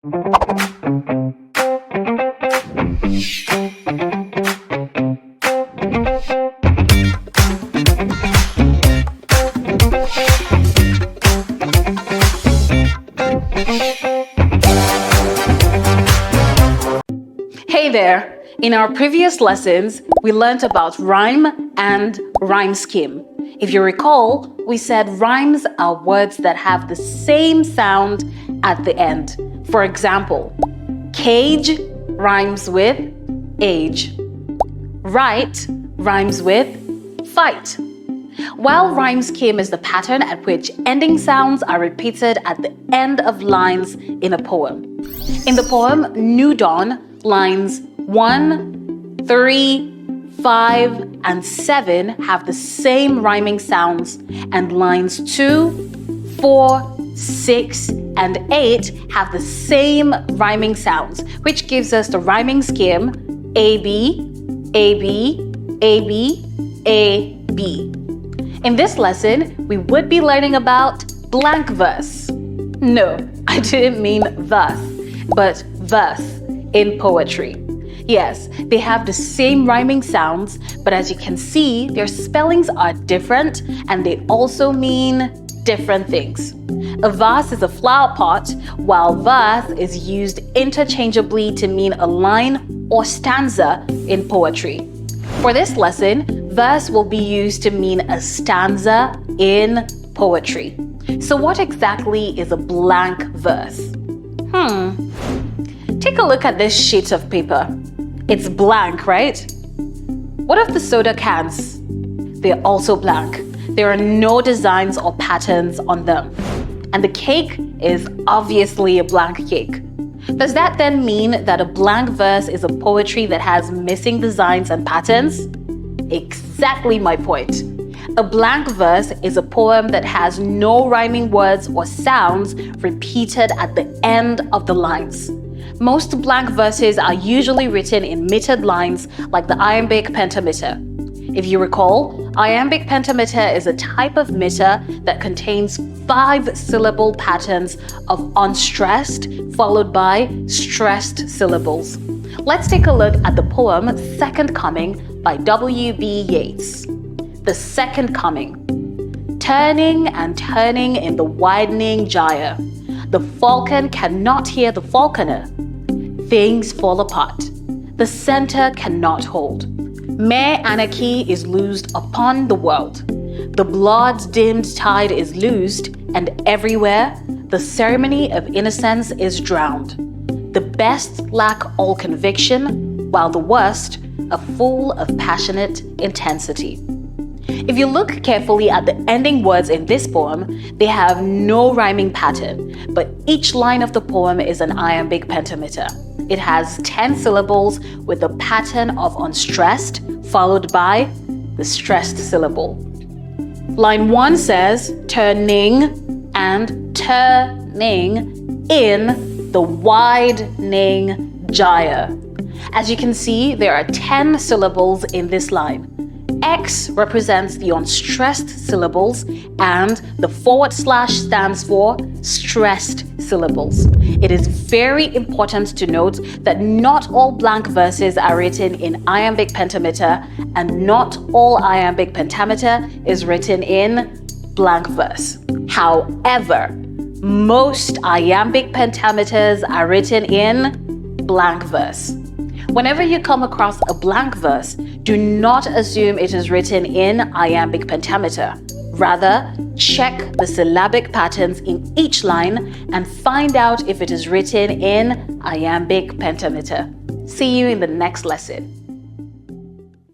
Hey there! In our previous lessons, we learned about rhyme and rhyme scheme. If you recall, we said rhymes are words that have the same sound at the end. For example, cage rhymes with age. Right rhymes with fight. While rhyme scheme is the pattern at which ending sounds are repeated at the end of lines in a poem. In the poem New Dawn, lines 1, 3, 5, and 7 have the same rhyming sounds, and lines 2, 4, 6, and 8 have the same rhyming sounds, which gives us the rhyming scheme AB, AB, AB, AB. In this lesson, we would be learning about blank verse. No, I didn't mean thus, but verse in poetry. Yes, they have the same rhyming sounds, but as you can see, their spellings are different and they also mean different things. A vase is a flower pot, while verse is used interchangeably to mean a line or stanza in poetry. For this lesson, verse will be used to mean a stanza in poetry. So what exactly is a blank verse? Take a look at this sheet of paper. It's blank, right? What of the soda cans? They're also blank. There are no designs or patterns on them. And the cake is obviously a blank cake. Does that then mean that a blank verse is a poetry that has missing designs and patterns? Exactly my point. A blank verse is a poem that has no rhyming words or sounds repeated at the end of the lines. Most blank verses are usually written in metered lines like the iambic pentameter. If you recall, iambic pentameter is a type of meter that contains 5-syllable patterns of unstressed followed by stressed syllables. Let's take a look at the poem Second Coming by W.B. Yeats. The Second Coming. Turning and turning in the widening gyre, the falcon cannot hear the falconer. Things fall apart. The center cannot hold. Mere anarchy is loosed upon the world. The blood's dimmed tide is loosed, and everywhere the ceremony of innocence is drowned. The best lack all conviction, while the worst are full of passionate intensity. If you look carefully at the ending words in this poem, they have no rhyming pattern, but each line of the poem is an iambic pentameter. It has 10 syllables with a pattern of unstressed, followed by the stressed syllable. Line 1 says turning and turning in the widening gyre. As you can see, there are 10 syllables in this line. X represents the unstressed syllables and the / stands for stressed syllables. It is very important to note that not all blank verses are written in iambic pentameter and not all iambic pentameter is written in blank verse. However, most iambic pentameters are written in blank verse. Whenever you come across a blank verse, do not assume it is written in iambic pentameter. Rather, check the syllabic patterns in each line and find out if it is written in iambic pentameter. See you in the next lesson.